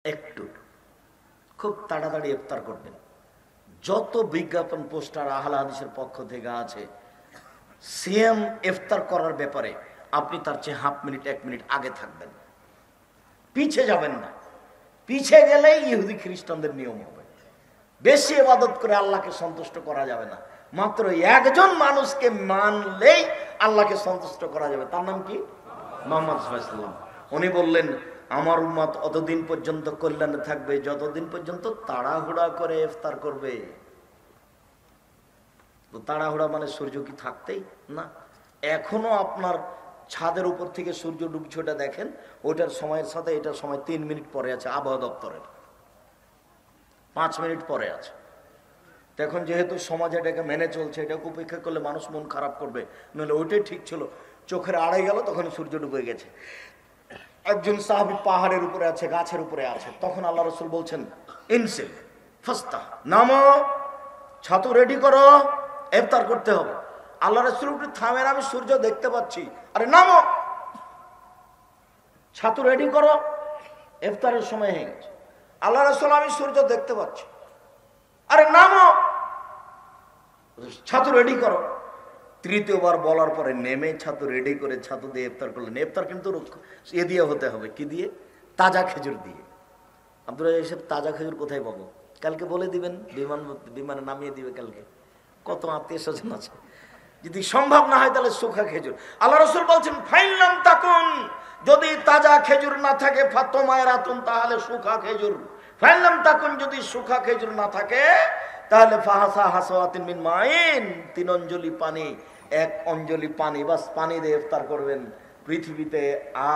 একটু খুব তাড়াতাড়ি ইফতার করবেন। যত বিজ্ঞাপন পোস্টার আহলে হাদিসের পক্ষ থেকে আছে সিয়াম ইফতার করার ব্যাপারে আপনি তার চেয়ে হাফ মিনিট 1 মিনিট আগে থাকবেন, পিছে যাবেন না। পিছে গেলেই ইহুদি খ্রিস্টানদের নিয়ম হবে। বেশি ইবাদত করে আল্লাহকে সন্তুষ্ট করা যাবে না। মাত্র একজন মানুষকে মানলেই আল্লাহকে সন্তুষ্ট করা যাবে। তার নাম কি? মুহাম্মদ সাল্লাল্লাহু আলাইহি ওয়াসাল্লাম। উনি বললেন, আমার উম্মত অতদিন পর্যন্ত কল্যাণে থাকবে যতদিন পর্যন্ত তাড়াহুড়া করে ইফতার করবে। তো তাড়াহুড়া মানে সূর্য কি থাকতেই না? এখনো আপনার ছাদের উপর থেকে সূর্য ডুবছে, ওটা দেখেন, ওটার সময়ের সাথে এটার সময় 3 মিনিট পরে আছে। আবহাওয়া দপ্তরের 5 মিনিট পরে আছে। এখন যেহেতু সমাজ এটাকে মেনে চলছে, এটাকে উপেক্ষা করলে মানুষ মন খারাপ করবে, নইলে ওইটাই ঠিক ছিল। চোখের আড়াই গেল, তখন সূর্য ডুবে গেছে। একজন সাহাবী পাহাড়ের উপরে আছে, গাছের উপরে আছে, তখন আল্লাহ রাসূল বলছেন, ইনসিল ফাস্তা, নামো, ছাতু রেডি করো, ইফতার করতে হবে। আল্লাহ রাসূল একটু থামেন, আমি সূর্য দেখতে পাচ্ছি। আরে নামো, ছাতু রেডি করো, ইফতারের সময় হয়ে গেছে। আল্লাহ রাসূল, আমি সূর্য দেখতে পাচ্ছি। আরে নামো, ছাতু রেডি করো। তৃতীয়বার বলার পরে নেমে ছাতু রেডি করে ছাতু দিয়ে ইফতার করলেন। ইফতার কিন্তু এ দিয়ে হতে হবে, কি দিয়ে? তাজা খেজুর দিয়ে। আপনারা এসব তাজা খেজুর কোথায় পাবো? কালকে বলে দিবেন, বিমানে নামিয়ে দিবে কালকে। কত আত্মীয় স্বজন আছে। যদি সম্ভব না হয় তাহলে শুখা খেজুর। আল্লাহ রাসূল বলছেন, ফাইলাম তাকুন, যদি তাজা খেজুর না থাকে, ফাতমায়রাতুন, তাহলে শুখা খেজুর। ফাইলাম তাকুন, যদি শুখা খেজুর না থাকে তাহলে ফাহাসা হাসাওয়াতিন মিন মাইন, 3 অঞ্জলি পানি, 1 অঞ্জলি পানি, বাস পানি দিয়ে ইফতার করবেন। পৃথিবীতে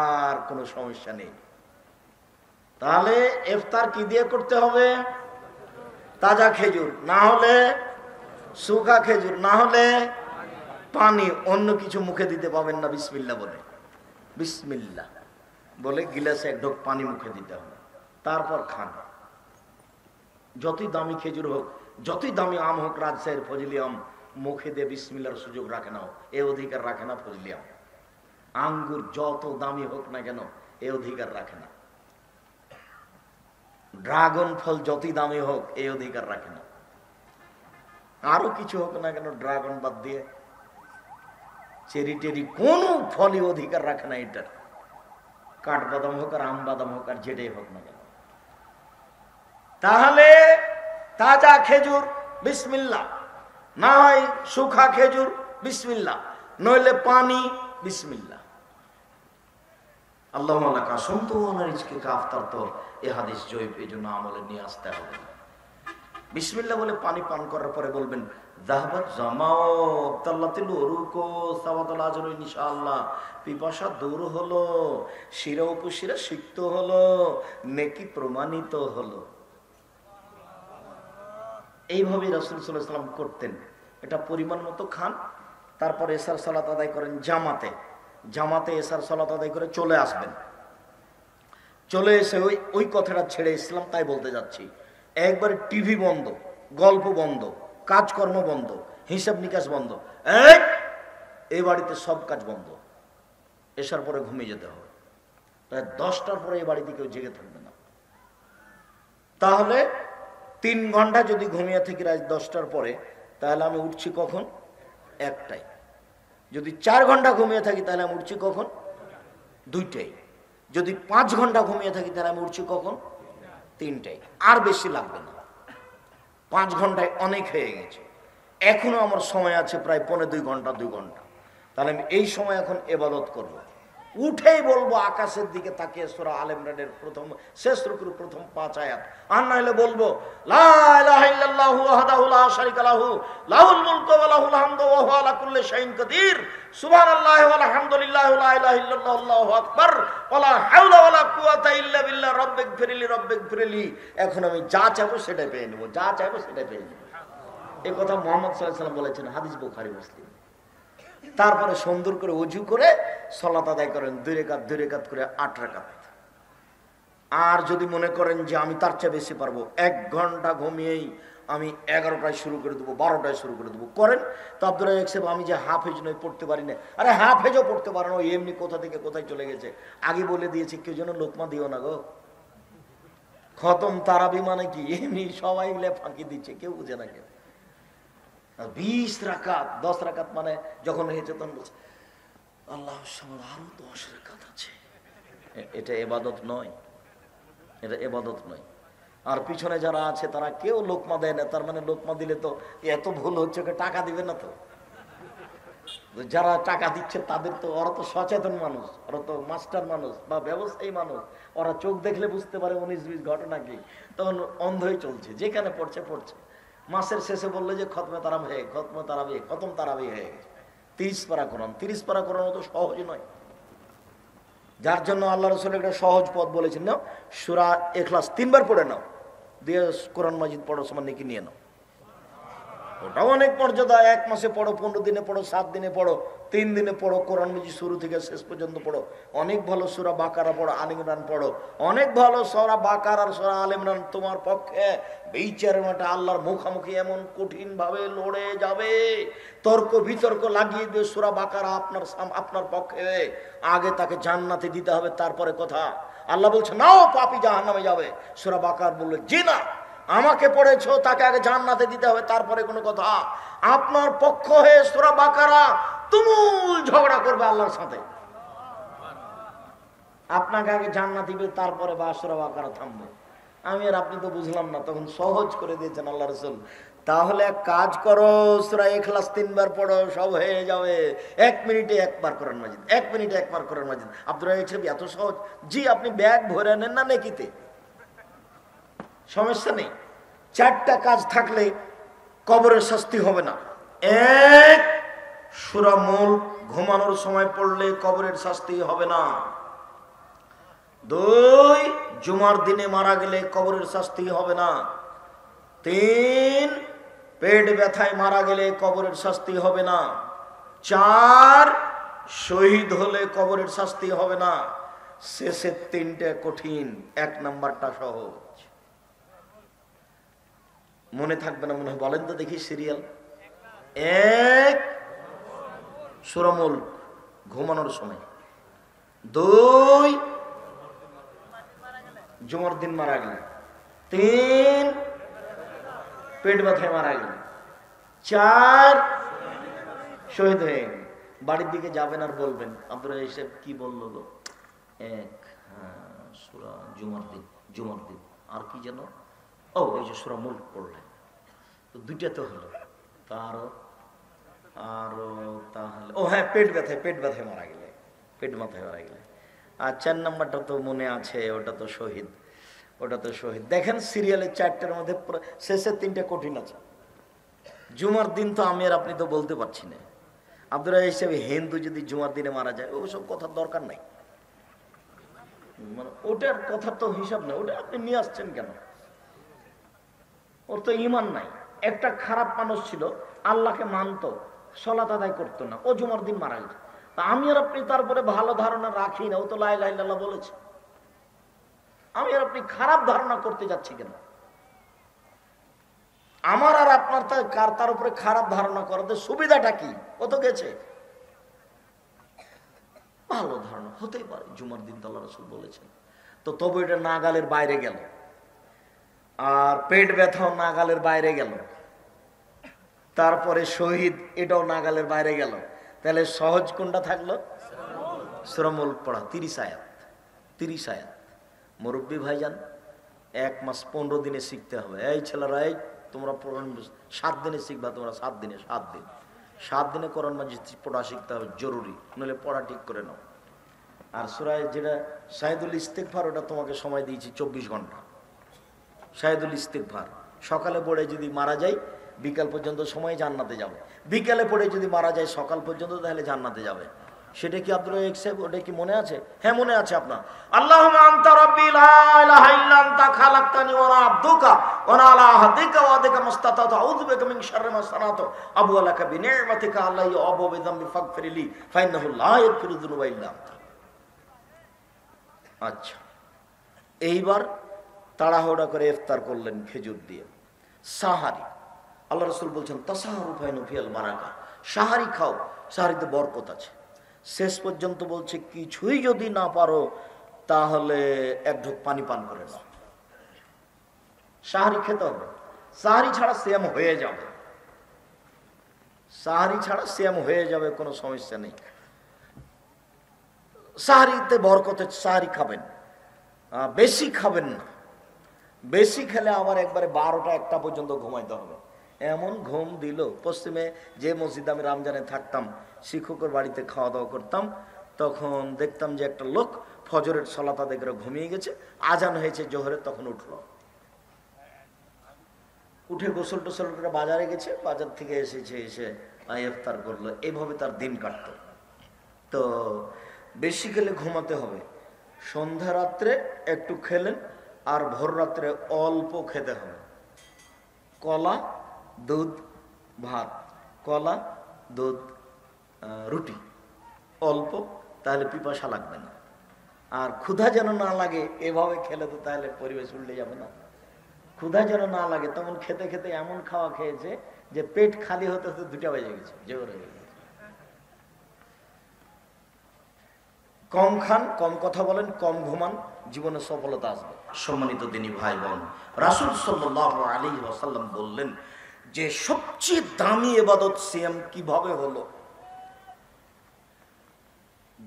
আর কোনো সমস্যা নেই। তাহলে ইফতার কি দিয়ে করতে হবে? তাজা খেজুর, না হলে শুখা খেজুর, না হলে পানি। অন্য কিছু মুখে দিতে পাবেন না। বিসমিল্লাহ বলে, বিসমিল্লাহ বলে গিলাসে 1 ঢোক পানি মুখে দিতে হবে, তারপর খান। যতই দামি খেজুর হোক, যতই দামি আম হোক, রাজশাহীর ফজলি আম, মুখে দিয়ে বিসমিল্লাহর সুযোগ রাখে না, এ অধিকার রাখে না ফজলি আম। আঙ্গুর যত দামি হোক না কেন, এ অধিকার রাখে না। ড্রাগন ফল যতই দামি হোক, এই অধিকার রাখে না। আরো কিছু হোক না কেন, ড্রাগন বাদ দিয়ে চেরি টেরি কোন ফলই অধিকার রাখে না এটার। কাঠবাদাম হোক আর আম বাদাম হোক আর যেটাই হোক না কেন। তাহলে তাজা খেজুর বিসমিল্লাহ, না হয় শুখা খেজুর বিসমিল্লাহ, নইলে পানি বিসমিল্লাহ। আল্লাহুম্মা লাকা সুমতু ওয়া আলা রিজকিকা আফতারতু, এই হাদিস জয়ীফ, এই জন্য আমলে নিয়ে আসতে হবে। বিসমিল্লাহ বলে পানি পান করার পরে বলবেন, যাহাবাত জামাও তাল্লাতিল উরুকু সাওয়াতুল আজরু ইনশাআল্লাহ, পিপাসা দূর হলো, শিরা উপশিরা সিক্ত হলো, নেকি প্রমাণিত হলো। এইভাবে রাসূল সাল্লাল্লাহু আলাইহি ওয়াসাল্লাম করতেন। এটা পরিমাণ মতো খান, তারপর এশার সালাত আদায় করেন জামাতে। জামাতে এশার সালাত আদায় করে চলে আসবেন। চলে এসে ওই কথাটা ছেড়ে ইসলাম তাই বলতে যাচ্ছি, একবারে টিভি বন্ধ, গল্প বন্ধ, কাজকর্ম বন্ধ, হিসাব নিকাশ বন্ধ, এই বাড়িতে সব কাজ বন্ধ। এশার পরে ঘুমিয়ে যেতে হবে। প্রায় 10টার পরে এই বাড়িতে কেউ জেগে থাকবে না। তাহলে 3 ঘন্টা যদি ঘুমিয়ে থাকি রাত 10টার পরে, তাহলে আমি উঠছি কখন? 1টায়। যদি 4 ঘন্টা ঘুমিয়ে থাকি তাহলে আমি উঠছি কখন? 2টায়। যদি 5 ঘন্টা ঘুমিয়ে থাকি তাহলে আমি উঠছি কখন? 3টায়। আর বেশি লাগবে না। 5 ঘন্টায় অনেক হয়ে গেছে। এখনো আমার সময় আছে প্রায় 2.25 ঘন্টা, 2 ঘন্টা। তাহলে আমি এই সময় এখন ইবাদত করব। উঠেই বলবো আকাশের দিকে তাকিয়ে সূরা আল ইমরানের শেষ রুকুর প্রথম 5 আয়াত। আর না হলে বলবো, লা ইলাহা ইল্লাল্লাহু ওয়াহদাহু লা শারীকা লাহু, লাহুল মুলকু ওয়া লাহুল হামদু ওয়া হুয়া আলা কুল্লি শাইইন কাদির, সুবহানাল্লাহি ওয়া আলহামদুলিল্লাহি ওয়া লা ইলাহা ইল্লাল্লাহু আল্লাহু আকবার, ওয়া লা হাওলা ওয়া লা কুওয়াতা ইল্লা বিল্লাহ, রব্বিগফিরলি রব্বিগফিরলি। এখন আমি যা চাইবো সেটাই পেয়ে নেব, যা চাইবো সেটাই পেয়ে নেব। এই কথা মুহাম্মদ সাল্লাল্লাহু আলাইহি ওয়াসাল্লাম বলেছেন, হাদিস বুখারী মুসলিম। তারপরে সুন্দর করে ওযু করে সালাত আদায় করেন, 2 রাকাত করে 8 রাকাত। আর যদি মনে করেন যে আমি তার চেয়ে বেশি পারবো, 1 ঘন্টা ঘুমিয়েই আমি 11টায় শুরু করে দেবো, 12টায় শুরু করে দেবো, করেন। তো আব্দুল রাজ্জাক সাহেব, আমি যে হাফেজ নই, পড়তে পারি না। আরে হাফেজও পড়তে পারে না, এমনি কোথা থেকে কোথায় চলে গেছে। আগে বলে দিয়েছি, কেউ যেন লোকমা দিও না গো। খতম তারাবি মানে কি? এমনি সবাই মিলে ফাঁকি দিচ্ছে, কেউ বুঝে না কেউ। 20 রাকাত, 10 রাকাত মানে যখন হয়েছে তখন বলছে আল্লাহ আরো 10 রাকাত আছে। এটা ইবাদত নয়, এটা ইবাদত নয়। আর পিছনে যারা আছে তারা কেউ লোকমা দেয় না, তার মানে লোকমা দিলে তো এত ভুল হচ্ছে, টাকা দিবে না তো। যারা টাকা দিচ্ছে তাদের তো, ওরা তো সচেতন মানুষ, ওরা তো মাস্টার মানুষ বা ব্যবসায়ী মানুষ, ওরা চোখ দেখলে বুঝতে পারে 19-20 ঘটনা কি, তখন অন্ধ হয়ে চলছে, যেখানে পড়ছে পড়ছে। মাসের শেষে বললে যে খতমে তারাবি, খতম তারাবি হয়ে গেছে। 30 পারা কোরআন, 30 পারা কোরআন তো সহজ নয়। যার জন্য আল্লাহ রাসূল একটা সহজ পথ বলেছেন, নাও সূরা ইখলাস 3 বার পড়ে নাও, দিয়ে কোরআন মাজিদ পড়ার সময় নেকি নিয়ে নাও। ওটাও অনেক মর্যাদা। 1 মাসে পড়ো, 15 দিনে পড়ো, 7 দিনে পড়ো, 3 দিনে পড়ো, কোরআন মাজিদ শুরু থেকে শেষ পর্যন্ত পড়ো। অনেক ভালো সূরা বাকারা পড়ো, আলে ইমরান পড়ো, অনেক ভালো। সূরা বাকারা আর সূরা আলে ইমরান তোমার পক্ষে বিচারের মাঠে আল্লাহর মুখোমুখি এমন কঠিন ভাবে লড়ে যাবে, তর্ক বিতর্ক লাগিয়ে দিয়ে সূরা বাকারা আপনার পক্ষে আগে তাকে জান্নাতে দিতে হবে, তারপরে কথা। আল্লাহ বলছে নাও পাপী জাহান্নামে যাবে, সূরা বাকার বললো জি না, আমাকে পড়েছো, তাকে আগে জান্নাতে দিতে হবে, তারপরে কোনো কথা। আপনার পক্ষ হয়ে সূরা বাকারা তুমুল ঝগড়া করবে আল্লাহর সাথে, আপনাকে আগে জান্নাত দিবে, তারপরে বা সূরা বাকারা থামবে। আমি আর আপনি তো বুঝলাম না, তখন সহজ করে দিয়েছেন আল্লাহ রাসূল। তাহলে এক কাজ করো, সূরা ইখলাস 3 বার পড়ো, সব হয়ে যাবে। 1 মিনিটে 1 বার কোরআন মাজিদ, 1 মিনিটে 1 বার কোরআন মাজিদ। আব্দুর রাজ্জাক সাহেব এত সহজ? জি, আপনি ব্যাগ ভরে নেন না নেকিতে, সমস্যা নেই। 4টা কাজ থাকলে কবরের শাস্তি হবে না। 1, সূরা মুলক ঘুমানোর সময় পড়লে কবরের শাস্তি হবে না। 2, জুমার দিনে মারা গেলে কবরের শাস্তি হবে না। 3, পেট ব্যথায় মারা গেলে কবরের শাস্তি হবে না। 4, শহীদ হলে কবরের শাস্তি হবে না। শেষের 3টে কঠিন, 1 নাম্বারটা সহজ। মনে থাকবে না মনে হয়? বলেন তো দেখি সিরিয়াল। 1, সূরা মুলক ঘুমানোর সময়। 2, জুমার দিন মারা গেলে। 3, পেট ব্যথায় মারা গেলে। 4, শহীদ হয়ে গেলে। বাড়ির দিকে যাবেন আর বলবেন আব্দুর রাজ্জাক সাহেব কি বললো গো? 1, সূরা জুমার দিন, আর কি যেন, ও ওই যে সূরা মুলক পড়লেন, তো 2টা তো হলো। আরো তাহলে ও হ্যাঁ, পেট ব্যথায় মারা গেলে, আর 4 নাম্বারটা তো মনে আছে, ওটা তো শহীদ। দেখেন সিরিয়ালের 4টার মধ্যে শেষের 3টে কঠিন আছে। জুমার দিন তো আমি আর আপনি তো বলতে পারছি না। আব্দুর রাজ্জাক হিসেবে হিন্দু যদি জুমার দিনে মারা যায়, ওসব কথার দরকার নাই, মানে ওটার কথা তো হিসাব নেই, ওটা আপনি নিয়ে আসছেন কেন? ওর তো ঈমান নাই। একটা খারাপ মানুষ ছিল, আল্লাহকে মানতো, সালাত আদায় করতো না, ও জুমার দিন মারা গেছে। তা আমি আর আপনি তারপরে ভালো ধারণা রাখি না, ও তো লা ইলাহা ইল্লাল্লাহ বলেছে। আমি আর আপনি খারাপ ধারণা করতে যাচ্ছি কেন? আমার আর আপনার তার উপরে খারাপ ধারণা করাতে সুবিধাটা কি? ও তো গেছে, ভালো ধারণা হতেই পারে, জুমার দিন তো আল্লাহ রাসূল বলেছেন। তো তবু এটা নাগালের বাইরে গেল, আর পেট ব্যথাও নাগালের বাইরে গেল, তারপরে শহীদ এটাও নাগালের বাইরে গেল। তাহলে সহজ কোনটা থাকলো? সূরা মুলক পড়া, 30 আয়াত। মুরব্বী ভাইজান, 1 মাস 15 দিনে শিখতে হবে। এই ছেলেরা, এই তোমরা 7 দিনে শিখবা, তোমরা 7 দিনে কোরআন মাজিদ পড়া শিখতে হবে, জরুরি, নইলে পড়া ঠিক করে নাও। আর সূরা যেটা শাহিদুল ইস্তিগফার, ওটা তোমাকে সময় দিয়েছি 24 ঘন্টা। শাহিদুল ইস্তিগফার সকালে পড়ে যদি মারা যায় বিকাল পর্যন্ত সময় জান্নাতে যাবে, বিকালে পড়ে যদি মারা যায় সকাল পর্যন্ত, তাহলে জান্নাতে যাবে। সেটা কি আব্দুর রাজ্জাক সাহেব, ওটা কি মনে আছে? হ্যাঁ মনে আছে আপনার। আল্লাহুম্মা আনতা রাব্বি লা ইলাহা ইল্লা আনতা খালাকতানি ওয়া আনা আবদুকা ওয়া আনা আলা আহদিকা ওয়া আদিকা মাসতাতাতু আউযু বিকা মিন শাররি মা সানাতু আবু লাকা বিনি'মাতিকা আলাইয়া ওয়া আবু বিযামবি ফাগফিরলি ফাইন্নাহু লা ইয়াগফিরু যুনুবা ইল্লা আনতা। আচ্ছা, এইবার তাড়াহুড়া করে ইফতার করলেন খেজুর দিয়ে। সাহারি, আল্লাহ রাসূল বলছেন তাসাহারু ফাইনু ফিল বারাকা, সাহারি খাও, সাহারিতে বরকত আছে। শেষ পর্যন্ত বলছে কিছুই যদি না পারো তাহলে 1 ঢোক পানি পান করে নাও। সাহারি খেতে হবে, সাহারি ছাড়া সিয়াম হয়ে যাবে, সাহারি ছাড়া সিয়াম হয়ে যাবে, কোনো সমস্যা নেই। সাহারিতে বরকতে সাহারি খাবেন, বেশি খাবেন না, বেশি খেলে আবার একবারে 12টা 1টা পর্যন্ত ঘুমাইতে হবে। এমন ঘুম দিল। পশ্চিমে যে মসজিদে আমি রমজানে থাকতাম, শিক্ষকের বাড়িতে খাওয়া দাওয়া করতাম, তখন দেখতাম যে একটা লোক ফজরের সালাত আদায় করে ঘুমিয়ে গেছে, আজান হয়েছে জোহরের, তখন উঠলো, উঠে গোসল টোসল করে বাজারে গেছে, বাজার থেকে এসেছে, এসে ইফতার করলো, এইভাবে তার দিন কাটতো। তো বেশি খেলে ঘুমাতে হবে, সন্ধ্যা রাত্রে একটু খেলেন, আর ভোর রাত্রে অল্প খেতে হবে, কলা দুধ ভাত, কলা দুধ রুটি, অল্প, তাহলে পিপাসা লাগবে না। আর ক্ষুধা যেন না লাগে, এভাবে খেলে তো তাহলে পরিবেশ উল্টে যাবে না। ক্ষুধা যেন না লাগে, তখন খেতে খেতে এমন খাওয়া খেয়েছে যে পেট খালি হতে হতে 2টা বেজে গেছে, জোর হয়ে গেছে। কম খান, কম কথা বলেন, কম ঘুমান, জীবনে সফলতা আসবে। সম্মানিত দিনী ভাই বোন, রাসূল সাল্লাল্লাহু আলাইহি ওয়াসাল্লাম বললেন যে সবচেয়ে দামি ইবাদত সিয়াম কিভাবে হলো।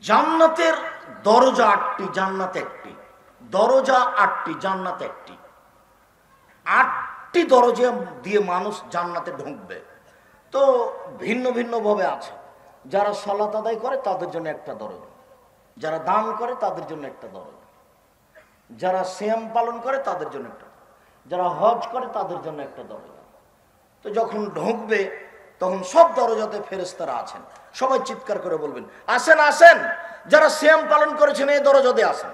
জান্নাতের দরজা 8টি, জান্নাত 1টি, দরজা 8টি, জান্নাত 1টি, 8টি দরজা দিয়ে মানুষ জান্নাতে ঢুকবে। তো ভিন্ন ভিন্ন ভাবে আছে। যারা সালাত আদায় করে তাদের জন্য একটা দরজা, যারা দান করে তাদের জন্য একটা দরজা, যারা সিয়াম পালন করে তাদের জন্য একটা, যারা হজ করে তাদের জন্য একটা দরজা। তো যখন ঢুকবে তখন সব দরজাতে ফেরেশতারা আছেন, সবাই চিৎকার করে বলবেন আসেন আসেন, যারা সিয়াম পালন করেছেন এই দরজা দিয়ে আসেন,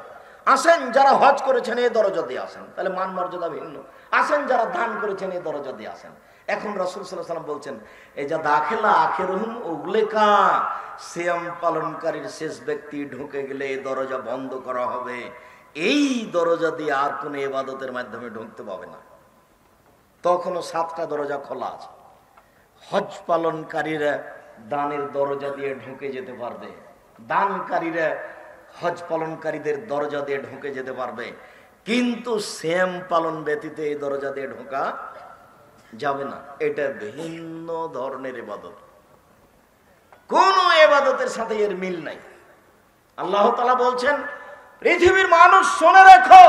আসেন যারা হজ করেছেন এই দরজা দিয়ে আসেন, তাহলে মান মর্যাদা ভিন্ন। আসেন যারা দান করেছেন এই দরজা দিয়ে আসেন। এখন রাসূল সাল্লাল্লাহু আলাইহি ওয়াসাল্লাম বলছেন এই যা দাখিলা আখিরুহুম উগলিকা, সিয়াম পালনকারীর শেষ ব্যক্তি ঢুকে গেলে এই দরজা বন্ধ করা হবে, এই দরজা দিয়ে আর কোনো ইবাদতের মাধ্যমে ঢুকতে পাবে না। তখনও 7টা দরজা খোলা আছে। হজ পালনকারীরা দানের দরজা দিয়ে ঢুকে যেতে পারবে, দানকারীরা হজ পালনকারীদের দরজা দিয়ে ঢুকে যেতে পারবে, কিন্তু সিয়াম পালন ব্যতীত এই দরজা দিয়ে ঢোকা যাবে না। এটা ভিন্ন ধরনের ইবাদত, কোন ইবাদতের সাথে এর মিল নাই। আল্লাহ তাআলা বলছেন পৃথিবীর মানুষ শুনে রেখো,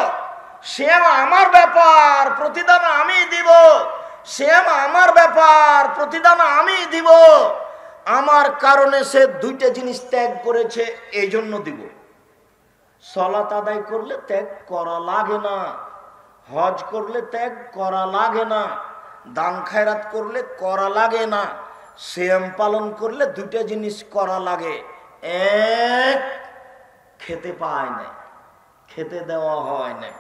সিয়াম আমার ব্যাপার, প্রতিদান আমি দিব, সিয়াম আমার ব্যাপার, প্রতিদান আমি দিব। আমার কারণে সে 2টা জিনিস ত্যাগ করেছে, এই জন্য দিব। সালাত আদায় করলে ত্যাগ করা লাগে না, হজ করলে ত্যাগ করা লাগে না, দান খায়রাত করলে করা লাগে না, সিয়াম পালন করলে 2টা জিনিস করা লাগে। এক, খেতে পায় না, খেতে দেওয়া হয় না,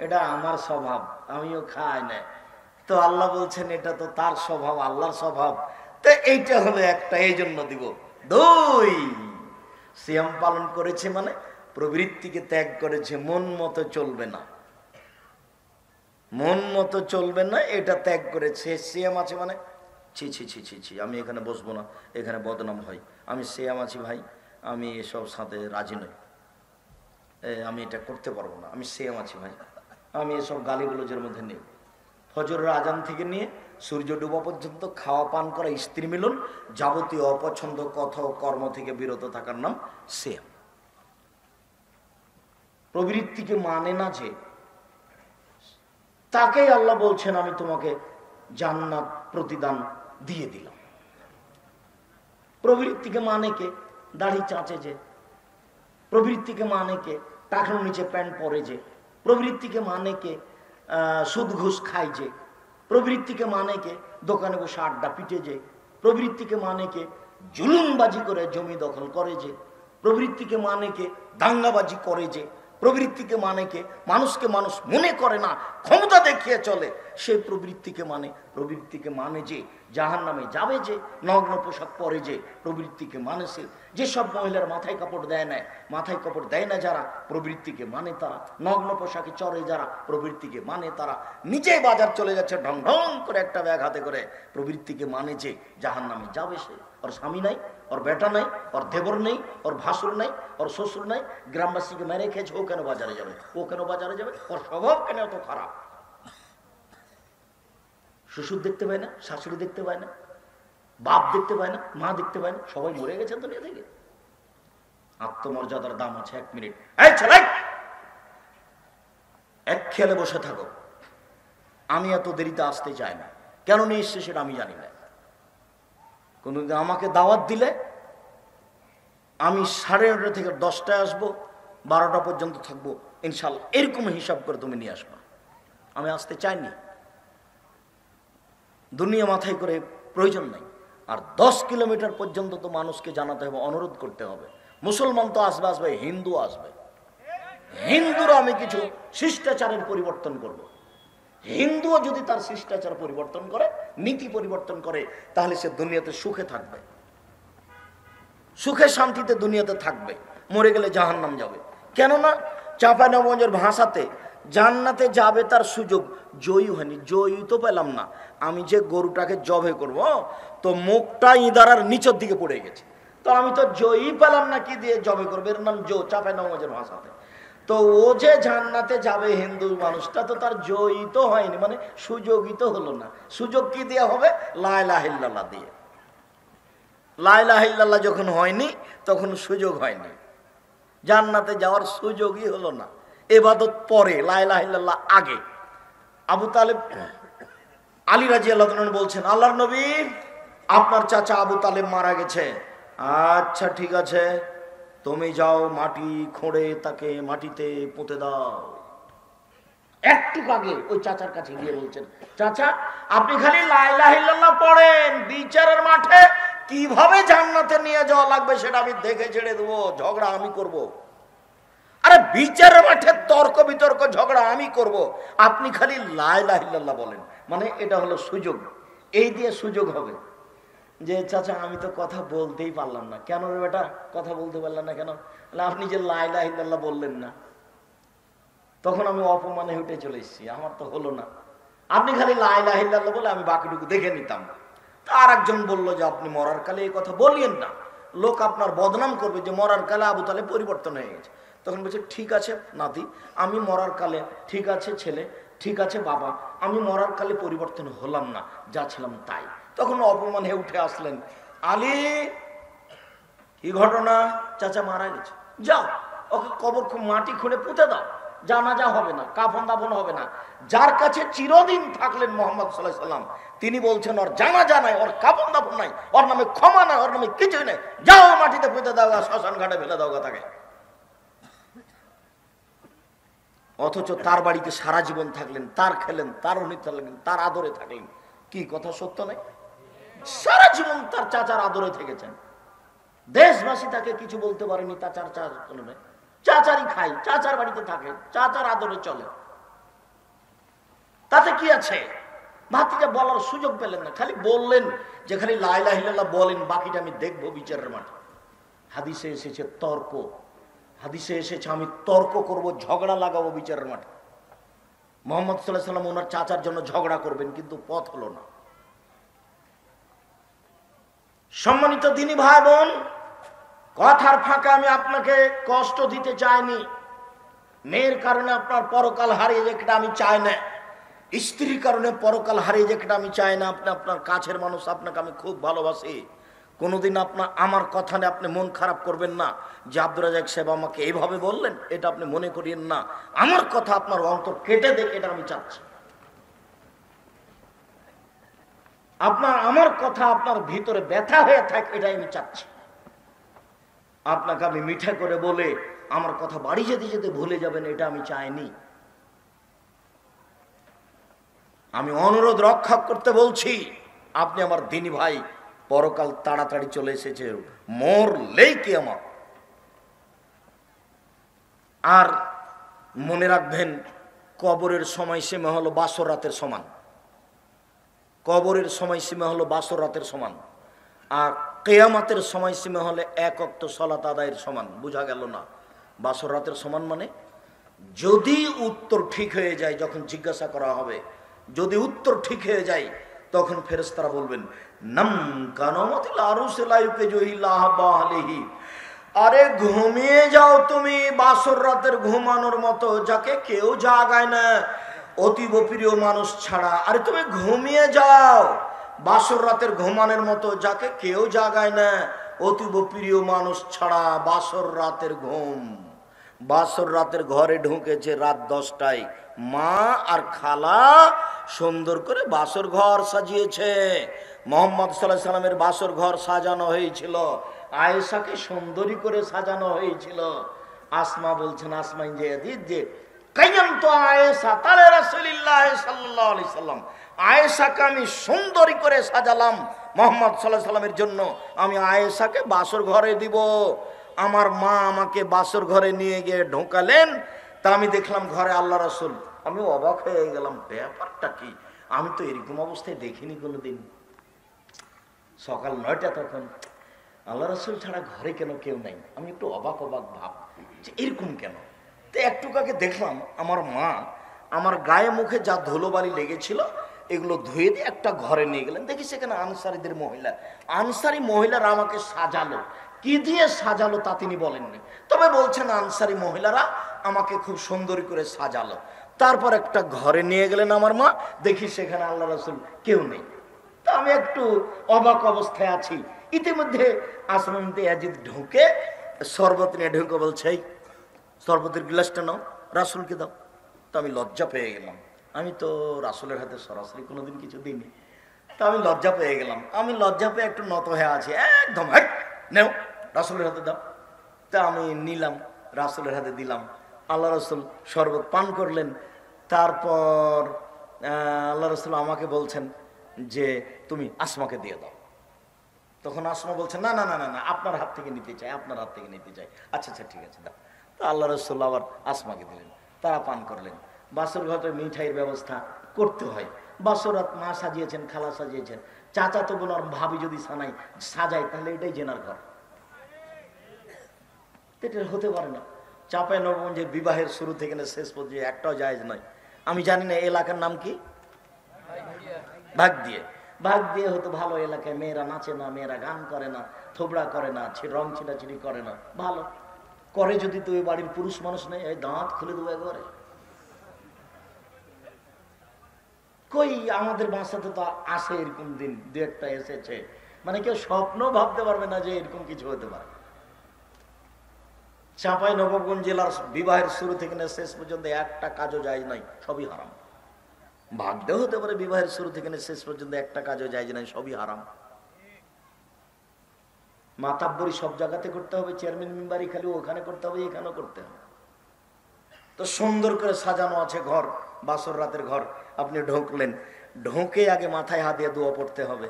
এটা আমার স্বভাব, আমিও খাই না। তো আল্লাহ বলছেন এটা তো তার স্বভাব, আল্লাহর স্বভাব, তো এইটা হলো একটা, এই জন্য দিব। 2, সিয়াম পালন করেছে মানে প্রবৃত্তিকে ত্যাগ করেছে, মন মতো চলবে না, মন মতো চলবে না, এটা ত্যাগ করেছে। সিয়াম আছে মানে ছি ছি ছি ছি ছি, আমি এখানে বসবো না, এখানে বদনাম হয়, আমি সিয়াম আছি ভাই, আমি এসব সাথে রাজি নই, আমি এটা করতে পারবো না, আমি সিয়াম আছি ভাই, আমি এসব গালিগুলোজের মধ্যে নেই। ফজরের আজান থেকে নিয়ে সূর্য ডুবা পর্যন্ত খাওয়া পান করা, স্ত্রী মিলন, যাবতীয় অপছন্দ কথা ও কর্ম থেকে বিরত থাকার নাম সিয়াম। প্রবৃত্তিকে মানে না যে, তাকেই আল্লাহ বলছেন আমি তোমাকে জান্নাত প্রতিদান দিয়ে দিলাম। প্রবৃত্তিকে মানে কে? দাড়ি চাঁচে যে, প্রবৃত্তিকে মানে কে? টাকার নিচে প্যান্ট পরে যে, প্রবৃত্তিকে মানে কে? সুদ ঘুষ খায় যে, প্রবৃত্তিকে মানে কে? দোকানে বসে আড্ডা পিটে যে, প্রবৃত্তিকে মানে কে? জুলুমবাজি করে জমি দখল করে যে, প্রবৃত্তিকে মানে কে? দাঙ্গাবাজি করে যে, প্রবৃত্তিকে মানে কে? মানুষকে মানুষ মনে করে না, ক্ষমতা দেখিয়ে চলে, সেই প্রবৃত্তিকে মানে। প্রবৃত্তিকে মানে যে জাহান্নামে যাবে যে, নগ্ন পোশাক পরে যে, প্রবৃত্তিকে মানে সে। যেসব মহিলার মাথায় কাপড় দেয় না, মাথায় কাপড় দেয় না যারা, প্রবৃত্তিকে মানে তারা। নগ্ন পোশাকে চড়ে যারা, প্রবৃত্তিকে মানে তারা। নিজে বাজার চলে যাচ্ছে ঢং ঢং করে একটা ব্যাগ হাতে করে, প্রবৃত্তিকে মানে যে জাহান্নামে যাবে সে। ওর স্বামী নাই, ওর বেটা নাই, ওর দেবর নেই, ওর ভাসুর নাই, ওর শ্বশুর নাই, গ্রামবাসীকে মেরে খেয়েছে, ও কেন বাজারে যাবে? ও কেন বাজারে যাবে? ওর স্বভাব কেন এত খারাপ? শ্বশুর দেখতে পায় না, শাশুড়ি দেখতে পায় না, বাপ দেখতে পায় না, মা দেখতে পায় না, সবাই মরে গেছেন দুনিয়া থেকে। আত্মমর্যাদার দাম আছে 1 মিনিট। এই ছেলে, এক খেয়ালে বসে থাকো। আমি এত দেরিতে আসতে চাই না, কেন নিয়ে এসছে সেটা আমি জানি না। কোনদিন আমাকে দাওয়াত দিলে আমি 9:30 থেকে 10টায় আসবো, 12টা পর্যন্ত থাকবো ইনশাল্লাহ, এরকম হিসাব করে তুমি নিয়ে আসবা। আমি আসতে চাইনি, দুনিয়া মাথায় করে প্রয়োজন নাই। আর 10 কিলোমিটার পর্যন্ত তো মানুষকে জানাতে হবে, অনুরোধ করতে হবে। মুসলমান তো আসবে আসবে, হিন্দু আসবে। হিন্দুরা আমি কিছু শিষ্টাচারের পরিবর্তন করব। হিন্দুও যদি তার শিষ্টাচার পরিবর্তন করে, নীতি পরিবর্তন করে, তাহলে সে দুনিয়াতে সুখে থাকবে, সুখে শান্তিতে দুনিয়াতে থাকবে। মরে গেলে জাহান্নাম যাবে। কেননা চাঁপাইনবাবগঞ্জের ভাষাতে জান্নাতে যাবে তার সুযোগ জয়ী হয়নি। জয়ী তো পেলাম না, আমি যে গরুটাকে জবে করব তো মুখটা ইদারার নিচের দিকে পড়ে গেছে, তো আমি তো জয়ী পেলাম না, কি দিয়ে জবে করবে? এর নাম চাঁপাইনবাবগঞ্জের ভাষাতে। তো ও যে জান্নাতে যাবে হিন্দু মানুষটা, তো তার জয়ী তো হয়নি, মানে সুযোগই তো হলো না। সুযোগ কি দিয়ে হবে? লা ইলাহা ইল্লাল্লাহ দিয়ে। লা ইলাহা ইল্লাল্লাহ যখন হয়নি তখন সুযোগ হয়নি, জান্নাতে যাওয়ার সুযোগই হলো না। ইবাদত পরে, লা ইলাহা ইল্লাল্লাহ আগে। আবু তালেব আলী রাদিয়াল্লাহু আনহু বলছেন, আল্লাহর নবী আপনার চাচা আবু তালেব মারা গেছে। আচ্ছা ঠিক আছে, তুমি যাও মাটি খুঁড়ে তাকে মাটিতে পুঁতে দাও। একটু আগে ওই চাচার কাছে গিয়ে বলছেন, চাচা আপনি খালি লা ইলাহা ইল্লাল্লাহ পড়েন, বিচারের মাঠে কিভাবে জান্নাতে নিয়ে যাওয়া লাগবে সেটা আমি দেখে ছেড়ে দেবো, ঝগড়া আমি করব। আরে বিচারের মাঠে তর্ক বিতর্ক ঝগড়া আমি করব, আপনি খালি লা ইলাহা ইল্লাল্লাহ বলেন। মানে এটা হলো সুযোগ, এই দিয়ে সুযোগ হবে যে চাচা আমি তো কথা বলতেই পারলাম না। কেন রে বেটা কথা বলতে পারলাম না কেন? আপনি যে লা ইলাহা ইল্লাল্লাহ বললেন না। তখন আমি অপমানে উঠে চলে এসেছি, আমার তো হলো না। আপনি খালি লা ইলাহা ইল্লাল্লাহ বলে আমি বাকিটুকু দেখে নিতাম। আর একজন বললো যে আপনি মরার কালে এই কথা বলিয়েন না, লোক আপনার বদনাম করবে যে মরার কালে আবু তালেব পরিবর্তন হয়ে গেছে। তখন বলছে ঠিক আছে নাতি, আমি মরার কালে, ঠিক আছে ছেলে, ঠিক আছে বাবা, আমি মরার কালে পরিবর্তন হলাম না, যা ছিলাম তাই। তখন অপমান হয়ে উঠে আসলেন, আলী কি ঘটনা? চাচা মারা গেছে, যাও ওকে কবর মাটি খুঁড়ে পুঁতে দাও, জানাজা হবে না, কাফন দাফন হবে না। যার কাছে চিরদিন থাকলেন মুহাম্মদ সাল্লাল্লাহু আলাইহি সাল্লাম, তিনি বলছেন ওর জানাজা নাই, ওর কাফন দাফন নাই, ওর নামে ক্ষমা নাই, ওর নামে কিছুই নাই, যাও মাটিতে পুঁতে দাও, শ্মশান ঘাটে ফেলে দাও তাকে। অথচ তার বাড়িতে সারা জীবন থাকলেন, তার খেলেন, তার অনিত থাকলেন, তার আদরে থাকলেন। কি কথা সত্য নয়? সারা জীবন তার চাচার আদরে থেকেছেন, দেশবাসী তাকে কিছু বলতে পারেনি। চাচার চলে, চাচারই খাই, চাচার বাড়িতে থাকে, চাচার আদরে চলে, তাতে কি আছে? ভাতিজা বলার সুযোগ পেলেন না, খালি বললেন যে খালি লা ইলাহা ইল্লাল্লাহ বলেন, বাকিটা আমি দেখবো বিচারের মাঠে। হাদিসে এসেছে তর্ক, হাদিসে এসেছে আমি তর্ক করব, ঝগড়া লাগাবো বিচারের মাঠে। মুহাম্মদ সাল্লাল্লাহু আলাইহি সাল্লাম ওনার চাচার জন্য ঝগড়া করবেন, কিন্তু পথ হলো না। সম্মানিত দিনী ভাই বোন, কথার ফাঁকে আমি আপনাকে কষ্ট দিতে চাইনি। মেয়ের কারণে আপনার পরকাল হারিয়ে যেটা আমি চাই না, স্ত্রীর কারণে পরকাল হারিয়ে যেটা আমি চাই না। আপনি আপনার কাছের মানুষ, আপনাকে আমি খুব ভালোবাসি। কোনোদিন আমার কথা নিয়ে আপনি মন খারাপ করবেন না যে আব্দুর রাজ্জাক সাহেব আমাকে এইভাবে বললেন, এটা আপনি মনে করিয়েন না। আমার কথা আপনার অন্তর কেটে দেখ, এটা আমি চাচ্ছি। আমার কথা আপনার ভিতরে ব্যথা হয়ে থাকে, এটাই আমি চাচ্ছি। আপনাকে আমি মিঠা করে বলে আমার কথা বাড়ি যেতে যেতে ভুলে যাবেন, এটা আমি চাইনি। আমি অনুরোধ রক্ষা করতে বলছি, আপনি আমার দিনী ভাই, পরকাল তাড়াতাড়ি চলে এসেছে, মরলেই কিয়ামত। আর মনে রাখবেন, কবরের সময়সীমা হলো বাসর রাতের সমান। কবরের সময়সীমা হলো বাসর রাতের সমান, আর কিয়ামতের সময়সীমা হলে 1 ওয়াক্ত সালাত আদায়ের সমান। বোঝা গেল না? বাসর রাতের সমান মানে যদি উত্তর ঠিক হয়ে যায়, যখন জিজ্ঞাসা করা হবে, যদি উত্তর ঠিক হয়ে যায়, তখন ফেরেশতারা বলবেন নাম কানামাতিল আরুসে লা ইউকাজুহিল্লাহ বাহলিহি, আরে ঘুমিয়ে যাও তুমি বাসর রাতের ঘুমানোর মতো, যাকে কেউ জাগায় না। অতীব প্রিয় মানুষ ছাড়া। আরে তুমি ঘুমিয়ে যাও, বাসর রাতের ঘুমানোর মতো যাকে কেউ জাগায় না। অতীব প্রিয় মানুষ ছাড়া বাসর রাতের ঘুম। বাসর রাতের ঘরে ঢুকেছে রাত 10টায়, মা আর খালা সুন্দর করে বাসর ঘর সাজিয়েছে। মোহাম্মদ সাল্লাল্লাহু আলাইহি সাল্লামের বাসর ঘর সাজানো হয়েছিল, আয়েশাকে সুন্দরী করে সাজানো হয়েছিল। আসমা বলছেন, আসমা যে কাইয়ামতু আয়েশা তালে রাসূলুল্লাহ সাল্লাল্লাহু আলাইহি সাল্লাম, আয়েশাকে আমি সুন্দরী করে সাজালাম মোহাম্মদ সাল্লাল্লাহু আলাইহি সাল্লামের জন্য। আমি আয়েশাকে বাসর ঘরে দিব। আমার মা আমাকে বাসর ঘরে নিয়ে গিয়ে ঢোকালেন, তা আমি দেখলাম ঘরে আল্লাহ রাসূল। আমি অবাক হয়ে গেলাম, ব্যাপারটা কি? আমি তো এরকম অবস্থায় দেখিনি কোনোদিন। সকাল 9টা, তখন আল্লাহ রাসূল ছাড়া ঘরে কেন কেউ নাই? আমি একটু অবাক অবাক ভাব যে এরকম কেন। তো একটু আগে দেখলাম আমার মা আমার গায়ে মুখে যা ধুলোবালি লেগেছিল এগুলো ধুয়ে দিয়ে একটা ঘরে নিয়ে গেলেন। দেখি সেখানে আনসারীদের মহিলা, আনসারি মহিলারা আমাকে সাজালো। কি দিয়ে সাজালো তা তিনি বলেননি, তবে বলছেন আনসারি মহিলারা আমাকে খুব সুন্দরী করে সাজালো। তারপর একটা ঘরে নিয়ে গেলেন আমার মা, দেখি সেখানে আল্লাহ রাসূল কেউ নেই। তা আমি একটু অবাক অবস্থায় আছি। ইতিমধ্যে আসমা বিনতে ইয়াজিদ ঢুকে শরবত নিয়ে ঢুকে বলছে, এই শরবতের গ্লাসটা নাও, রাসূলকে দাও। তো আমি লজ্জা পেয়ে গেলাম, আমি তো রাসূলের হাতে সরাসরি কোনোদিন কিছু দিইনি। তা আমি লজ্জা পেয়ে গেলাম, আমি লজ্জা পেয়ে একটু নত হয়ে আছি, একদম নেও রাসূলের হাতে দাও। তা আমি নিলাম, রাসূলের হাতে দিলাম। আল্লাহ রাসূল শরবত পান করলেন। তারপর আল্লাহ রাসূল আমাকে বলছেন যে তুমি আসমাকে দিয়ে দাও। তখন আসমা বলছেন, না না না না না, আপনার হাত থেকে নিতে চাই, আপনার হাত থেকে নিতে চাই। আচ্ছা আচ্ছা ঠিক আছে দাও। তো আল্লাহ রাসূল আবার আসমাকে দিলেন, তারা পান করলেন। বাসর ঘরে মিঠাইয়ের ব্যবস্থা করতে হয়। বাসর রাত মা সাজিয়েছেন, খালা সাজিয়েছেন, চাচাতো বোন আর ভাবি যদি সাজায় তাহলে এটাই জেনার ঘর। এটা হতে পারে না। চাঁপাইনবাবগঞ্জের বিবাহের শুরু থেকে শেষ পর্যন্ত একটাও জায়েজ নয়। আমি জানি না এলাকার নাম কি, ভাগ দিয়ে। ভাগ দিয়ে হতো ভালো এলাকায়, মেয়েরা নাচে না, মেয়েরা গান করে না, থোবড়া করে না, রং ছিটাছিটি করে না, ভালো করে। যদি তুই বাড়ির পুরুষ মানুষ নেই, এই দাঁত খুলে দেবো একবারে। কই আমাদের বাসাতে তো আসে এরকম দিন, দু একটা এসেছে, মানে কেউ স্বপ্ন ভাবতে পারবে না যে এরকম কিছু হতে পারে। চাঁপাইনবাবগঞ্জ জেলার বিবাহের শুরু থেকে শেষ পর্যন্ত একটা কাজও যায় নাই, সবই হারাম। ভাগ্যেও হতে পারে বিবাহের শুরু থেকে শেষ পর্যন্ত একটা কাজও যায় নাই, সবই হারাম। মাতাব্বরি সব জায়গাতে করতে হবে, চেয়ারম্যান মেম্বারি খালি ওখানে করতে হবে, এখানেও করতে হবে। তো সুন্দর করে সাজানো আছে ঘর, বাসর রাতের ঘর। আপনি ঢুকলেন, ঢুকে আগে মাথায় হাত দিয়ে দোয়া পড়তে হবে,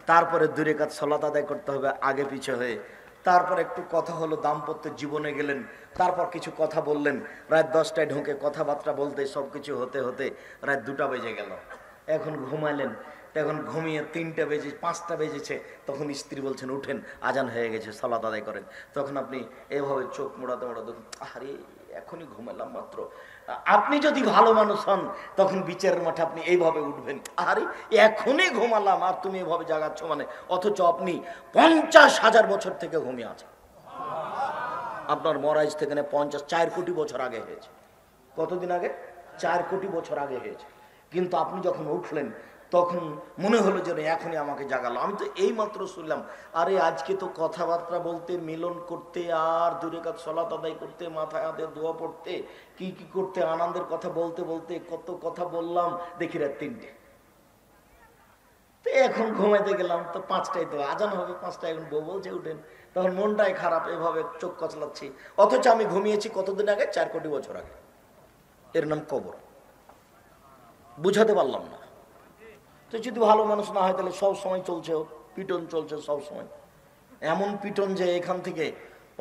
তারপরে 2 রাকাত সালাত আদায় করতে হবে আগে পিছে হয়ে। তারপর একটু কথা হলো, দাম্পত্য জীবনে গেলেন, তারপর কিছু কথা বললেন। রাত 10টায় ঢুকে কথাবার্তা বলতে সবকিছু হতে হতে রাত 2টা বেজে গেল। এখন ঘুমাইলেন, তখন ঘুমিয়ে 3টা বেজে 5টা বেজেছে। তখন স্ত্রী বলছেন উঠেন, আজান হয়ে গেছে, সালাত আদায় করেন। তখন আপনি এভাবে চোখ মোড়াতে মোড়াতে, আরে এখনই ঘুমালাম মাত্র। আপনি যদি ভালো মানুষ হন তখন বিচারের মাঠে আপনি এইভাবে উঠবেন, আরে এখনই ঘুমালাম আর তুমি এভাবে জাগাচ্ছ মানে। অথচ আপনি 50,000 বছর থেকে ঘুমিয়ে আছেন। আপনার মরাইজ থেকে 4 কোটি বছর আগে হয়েছে। কতদিন আগে? 4 কোটি বছর আগে হয়েছে। কিন্তু আপনি যখন উঠলেন তখন মনে হলো যেন এখনই আমাকে জাগালো। আমি তো এই মাত্র শুনলাম, আরে আজকে তো কথাবার্তা বলতে, মিলন করতে, আর 2 রাকাত সালাত আদায় করতে, মাথায় হাতে দোয়া পড়তে, কি কি করতে, আনন্দের কথা বলতে বলতে কত কথা বললাম, দেখি রাত 3টে। তো এখন ঘুমাইতে গেলাম তো 5টায় তো আজান হবে, 5টায় এখন বউ বলছে উঠেন। তখন মনটাই খারাপ, এভাবে চোখ কচলাচ্ছি। অথচ আমি ঘুমিয়েছি কতদিন আগে? 4 কোটি বছর আগে। এর নাম কবর। বুঝাতে পারলাম না। তো যদি ভালো মানুষ না হয় তাহলে সব সময় চলছে পিটন, চলছে সব সময়। এমন পিটন যে এখান থেকে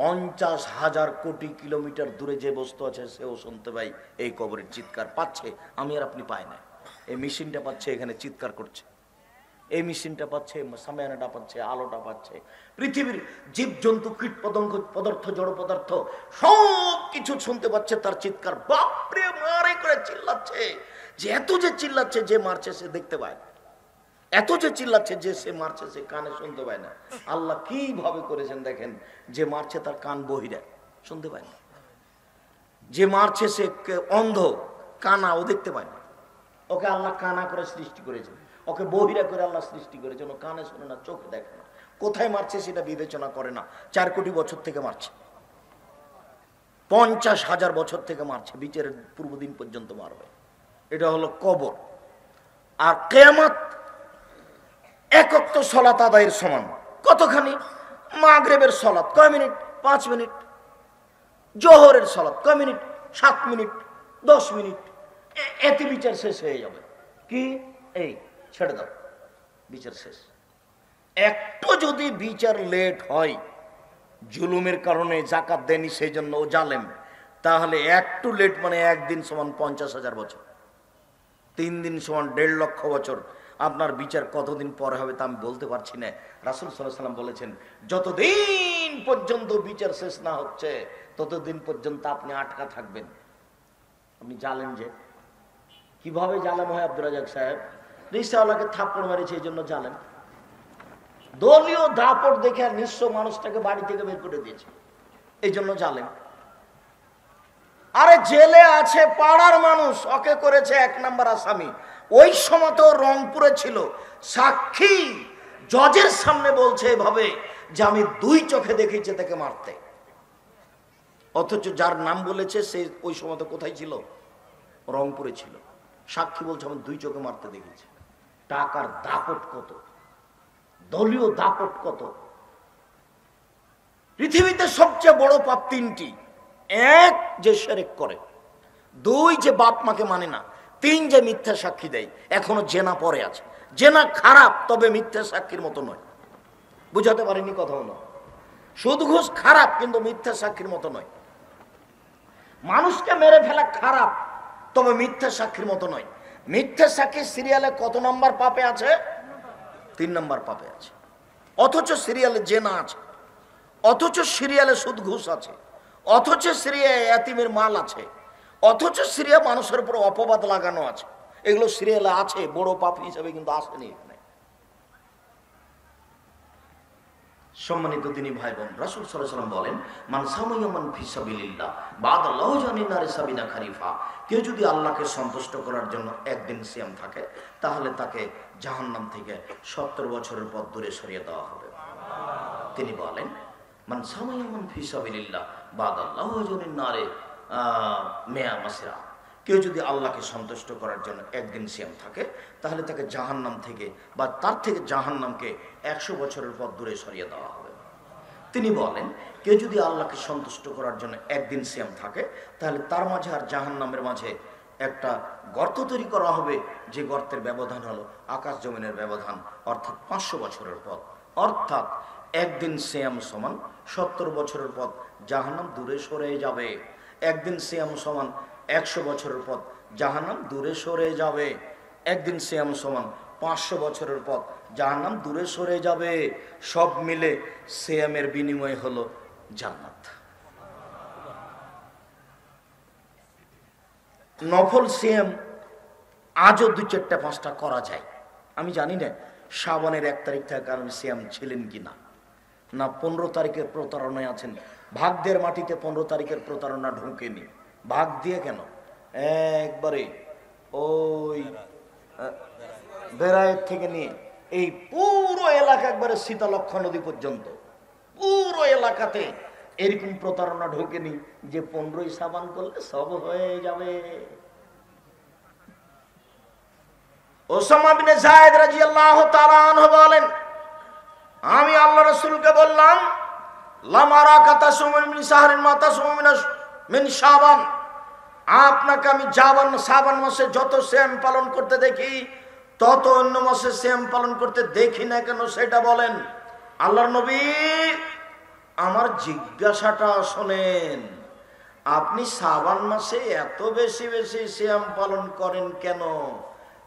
50,000 কোটি কিলোমিটার দূরে যে বস্তু আছে সেও শুনতে পাই এই কবরের চিৎকার। পাচ্ছে, আমি আর আপনি পাই না। এই মেশিনটা পাচ্ছে, এখানে চিৎকার করছে। এই মেশিনটা পাচ্ছে, সামিয়ানাটা পাচ্ছে, আলোটা পাচ্ছে। পৃথিবীর জীবজন্তু, কীট পতঙ্গ, পদার্থ, জড় পদার্থ সব কিছু শুনতে পাচ্ছে তার চিৎকার। বাপরে মারে করে চিল্লাচ্ছে। যে এত যে চিল্লাচ্ছে, যে মারছে সে দেখতে পায় না। এত যে চিল্লাচ্ছে, যে সে মারছে সে কানে শুনতে পায় না। আল্লাহ কিভাবে করেছেন দেখেন, যে মারছে তার কান বহিরা, শুনতে পায় না। যে মারছে সে অন্ধ, কানা, ও দেখতে পায় না। ওকে আল্লাহ কানা করে সৃষ্টি করেছেন, ওকে বহিরা করে আল্লাহ সৃষ্টি করেছেন, ও কানে শোনে না, চোখে দেখে না, কোথায় মারছে সেটা বিবেচনা করে না। 4 কোটি বছর থেকে মারছে, 50,000 বছর থেকে মারছে, বিচারের পূর্ব দিন পর্যন্ত মারবে। এটা হলো কবর। আর কিয়ামত একক তো সালাত আদায়ের সমান। কতখানি? মাগরিবের সালাত কয় মিনিট? 5 মিনিট। জোহরের সালাত কয় মিনিট? 7 minute, 10 minute. এতে বিচার শেষ হয়ে যাবে। কি এই ছেড়ে দাও, বিচার শেষ। একটু যদি বিচার লেট হয়, জুলুমের কারণে জাকাত দেয়নি সেই জন্য ও জালেম, তাহলে একটু লেট মানে একদিন সমান 50,000 বছর, 3 দিন সমান 1.5 লক্ষ বছর। আপনার বিচার কতদিন পরে হবে তা আমি বলতে পারছি না। রাসূল সাল্লাল্লাহু আলাইহি ওয়াসাল্লাম বলেছেন, যতদিন পর্যন্ত বিচার শেষ না হচ্ছে ততদিন পর্যন্ত আপনি আটকা থাকবেন। আপনি জালেম। যে কিভাবে জালেম হয় আব্দুর রাজ্জাক সাহেব? রিকশাওয়ালাকে থাপ্পড় মেরেছে এই জন্য জালেম। দলীয় দাপট দেখে আর নিঃস্ব মানুষটাকে বাড়ি থেকে বের করে দিয়েছে, এই জন্য জালেম। আরে জেলে আছে পাড়ার মানুষ, ওকে করেছে 1 নম্বর আসামি। ওই সময় তো রংপুরে ছিল, সাক্ষী জজের সামনে বলছে এভাবে যে আমি 2 চোখে দেখেছি তাকে মারতে। অথচ যার নাম বলেছে সে ওই সময় তো কোথায় ছিল? রংপুরে ছিল। সাক্ষী বলছে আমি 2 চোখে মারতে দেখেছি। টাকার দাপট কত, দলীয় দাপট কত! পৃথিবীতে সবচেয়ে বড় পাপ 3টি। 1 যে শিরক করে, 2 যে বাপ মাকে মানে না, 3 যে মিথ্যা সাক্ষী দেয়। এখনো জেনা পড়ে আছে। জেনা খারাপ, তবে মিথ্যা সাক্ষীর মতো নয়। বুঝাতে পারিনি কথা হলো? সুদ ঘুষ খারাপ, কিন্তু মিথ্যা সাক্ষীর মতো নয়। মানুষকে মেরে ফেলা খারাপ, তবে মিথ্যা সাক্ষীর মতো নয়। মিথ্যা সাক্ষী সিরিয়ালে কত নম্বর পাপে আছে? 3 নম্বর পাপে আছে। অথচ সিরিয়ালে জেনা আছে, অথচ সিরিয়ালে সুদ ঘুষ আছে, অথচ সিরিয়ালে এতিমের মাল আছে, অথচ সিরিয়া মানুষের উপর অপবাদ লাগানো আছে। এগুলো সিরিয়ালে আছে, বড় পাপ হিসেবে কিন্তু আসেনি এখানে। সম্মানিত দিনী ভাই বোন, রাসূল সাল্লাল্লাহু আলাইহি ওয়াসাল্লাম বলেন, মান সামাইয়ামান ফি সাবিলিল্লাহ বাদাল্লাহু জানিনারে সাবিনা খারিফা। কেউ যদি আল্লাহকে সন্তুষ্ট করার জন্য একদিন সিয়াম থাকে, তাহলে তাকে জাহান্নাম থেকে 70 বছরের পথ দূরে সরিয়ে দেওয়া হবে। তিনি বলেন, মান সামাইয়ামান ফি সাবিলিল্লাহ বাদাল্লাহু জানিনারে মিয়া মাসিরা। কেউ যদি আল্লাহকে সন্তুষ্ট করার জন্য একদিন সিয়াম থাকে, তাহলে তাকে জাহান্নাম থেকে বা তার থেকে জাহান্নামকে 100 বছরের পথ দূরে সরিয়ে দেওয়া হবে। তিনি বলেন, কেউ যদি আল্লাহকে সন্তুষ্ট করার জন্য একদিন সিয়াম থাকে, তাহলে তার মাঝে আর জাহান্নামের মাঝে একটা গর্ত তৈরি করা হবে, যে গর্তের ব্যবধান হলো আকাশ জমিনের ব্যবধান, অর্থাৎ 500 বছরের পথ। অর্থাৎ একদিন সিয়াম সমান 70 বছরের পথ জাহান্নাম দূরে সরে যাবে। একদিন সিয়াম সমান 100 বছরের পথ জাহান্নাম দূরে সরে যাবে। একদিন সিয়াম সমান 500 বছরের পথ জাহান্নাম দূরে সরে যাবে। সব মিলে সিয়ামের বিনিময় হলো জান্নাত। নফল সিয়াম আজও 2, 4, 5টা করা যায়। আমি জানি না শাবানের 1 তারিখ থেকে কারণ সিয়াম ছিলেন কিনা, না 15 তারিখের প্রতারণায় আছেন। ভাগ্যের মাটিতে 15 তারিখের প্রতারণা ঢুকেনি। ভাগ দিয়ে কেন? একবারে ওই বেড়ায়ের থেকে নিয়ে এই পুরো এলাকা, একবারে শীতলক্ষ্যা নদী পর্যন্ত পুরো এলাকাতে এরকম প্রতারণা ঢোকেনি যে 15ই শাবান করলে সব হয়ে যাবে। ওসামা বিন যায়েদ রাদিয়াল্লাহু তাআলা আনহু বলেন, আমি আল্লাহ রাসূলকে বললাম, লামারাকা তাসুমু মিন শাহরিন মা তাসুমু মিন শাবান। আপনাকে আমি শাবান মাসে যত সিয়াম পালন করতে দেখি, তত অন্য মাসে সিয়াম পালন করতে দেখি না কেন সেটা বলেন। আল্লাহর নবী আমার জিজ্ঞাসাটা শোনেন, আপনি শাবান মাসে এত বেশি বেশি সিয়াম পালন করেন কেন?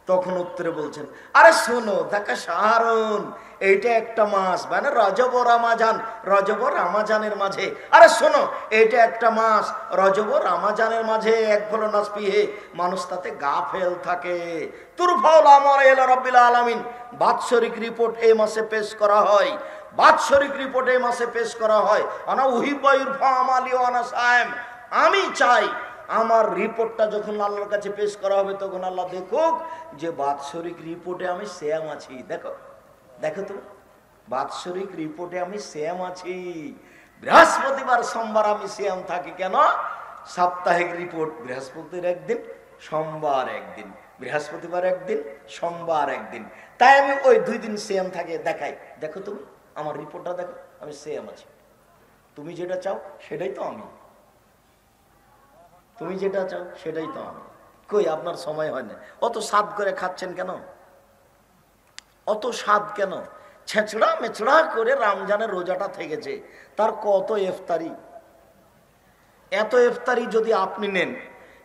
তখন উত্তরে বলছেন, আরে শোনো দেখা শাহরুন, এইটা একটা মাস, মানে রজব ও রমাজান, রজব ও রমাজানের মাঝে। আরে শোনো, এইটা একটা মাস, রজব ও রমাজানের মাঝে এক ফলো নাসপিহে, মানুষ তাতে গাফেল থাকে। তুরফাউল আমর ইলা রাব্বিল আলামিন, বাৎসরিক রিপোর্ট এই মাসে পেশ করা হয়। বাৎসরিক রিপোর্ট এই মাসে পেশ করা হয়। আনা উহিব্বু ইরফা আমালি ওয়া আনা সায়েম। আমি চাই আমার রিপোর্টটা যখন আল্লাহর কাছে পেশ করা হবে তখন আল্লাহ দেখুক যে বাৎসরিক রিপোর্টে আমি সেম আছি। দেখো দেখো তো, বাৎসরিক রিপোর্টে আমি সেম আছি। বৃহস্পতিবার সোমবার আমি সেম থাকি কেন? সাপ্তাহিক রিপোর্ট বৃহস্পতির একদিন, সোমবার একদিন, বৃহস্পতিবার একদিন, সোমবার একদিন, তাই আমি ওই 2 দিন সেম থাকে দেখাই। দেখো তুমি আমার রিপোর্টটা দেখো, আমি সেম আছি। তুমি যেটা চাও সেটাই তো আমি, তুমি যেটা চাও সেটাই তো আমি। কই আপনার সময় হয় না? অত স্বাদ করে খাচ্ছেন কেন? অত স্বাদ কেন? ছেঁচড়া মেচড়া করে রমজানের রোজাটা থেকেছে, তার কত ইফতারি। এত ইফতারি যদি আপনি নেন,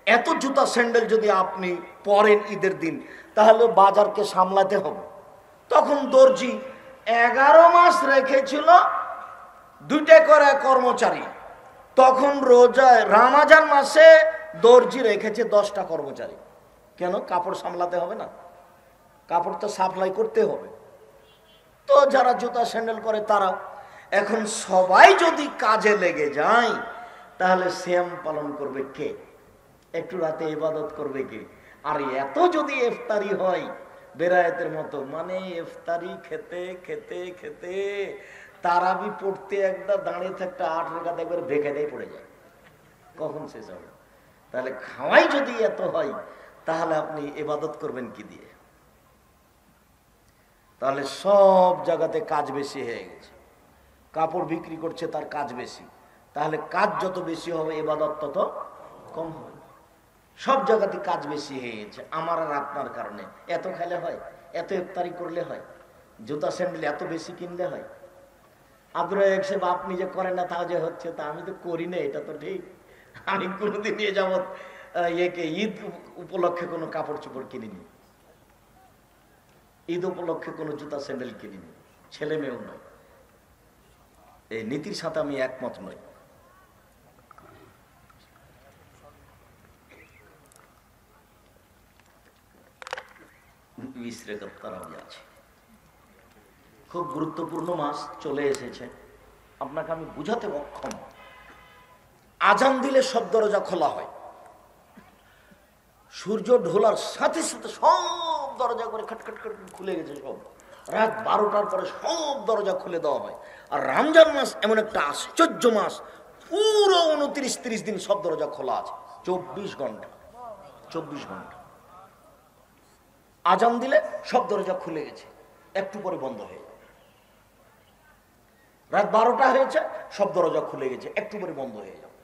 এত জুতা স্যান্ডেল যদি আপনি পরেন ঈদের দিন, তাহলে বাজারকে সামলাতে হবে। তখন দর্জি 11 মাস রেখেছিল 2টা করে কর্মচারী, তখন রোজায় রমজান মাসে দর্জি রেখেছে 10টা কর্মচারী। কেন? কাপড় সামলাতে হবে না? কাপড় তো সাপ্লাই করতে হবে। তো যারা জুতা স্যান্ডেল করে তারা, এখন সবাই যদি কাজে লেগে যায় তাহলে সিয়াম পালন করবে কে? একটু রাতে ইবাদত করবে কে? আর এত যদি ইফতারি হয় বেরায়েতের মতো, মানে ইফতারি খেতে খেতে খেতে তারাবি পড়তে একটা দাঁড়িয়ে থাকতে 8 রাকাত একবার বেকায়দায় পড়ে যায়, কখন শেষ হবে? তাহলে খাওয়াই যদি এত হয় তাহলে আপনি ইবাদত করবেন কি দিয়ে? তাহলে সব জায়গাতে কাজ বেশি হয়ে গেছে। কাপড় বিক্রি করছে তার কাজ বেশি, তাহলে কাজ যত বেশি হবে ইবাদত তত কম হবে। সব জায়গাতে কাজ বেশি হয়ে গেছে আমার আর আপনার কারণে। এত খেলে হয়, এত ইফতারি করলে হয়, জুতা স্যান্ডেল এত বেশি কিনলে হয়। আব্দুর রাজ্জাক সাহেব আপনি যে করেন না তাও যে হচ্ছে, তা আমি তো করি না, এটা তো ঠিক। আমি কোনোদিন নিয়ে যাবত ঈদ উপলক্ষে কোনো কাপড় চোপড় কিনিনি, ঈদ উপলক্ষে কোনো জুতা স্যান্ডেল কিনিনি, ছেলে মেয়েও নয়। এই নীতির সাথে আমি একমত নই। আছে, খুব গুরুত্বপূর্ণ মাস চলে এসেছে, আপনাকে আমি বুঝাতে অক্ষম। আজান দিলে সব দরজা খোলা হয়, সূর্য ঢোলার সাথে সাথে সব দরজা করে খটখট খট খুলে গেছে সব। রাত 12টার পরে সব দরজা খুলে দেওয়া হয়। আর রমজান মাস এমন একটা আশ্চর্য মাস, পুরো 29-30 দিন সব দরজা খোলা আছে, 24 ঘন্টা। 24 ঘন্টা আজান দিলে সব দরজা খুলে গেছে, একটু পরে বন্ধ হয়ে যাবে। রাত 12টা হয়েছে, সব দরজা খুলে গেছে, একটু পরে বন্ধ হয়ে যাবে।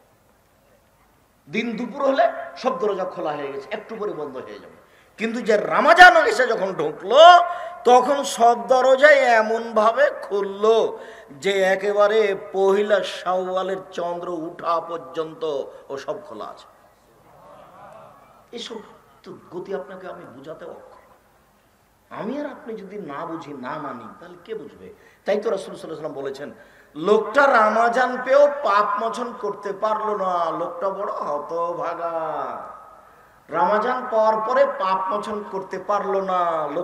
দিন দুপুর হলে সব দরজা খোলা হয়ে গেছে, একটু পরে বন্ধ হয়ে যাবে। কিন্তু যে রমজান এসে যখন ঢুকলো তখন সব দরজায় এমন ভাবে খুললো যে একেবারে পহিলা শাওয়ালের চন্দ্র উঠা পর্যন্ত ও সব খোলা আছে। এসব তো গতি আপনাকে আমি বুঝাতে অক্ষম। আমি আর আপনি যদি না বুঝি, না মানি, তাহলে কে বুঝবে? তাই তো রাসূল সাল্লাল্লাহু আলাইহি ওয়াসাল্লাম বলেছেন, লোকটা রমজান পেয়েও পাপ মোচন করতে পারলো না, লোকটা বড় হতভাগা। রমজান পাওয়ার পরে পাপ মোচন করতে পারলো না, লোক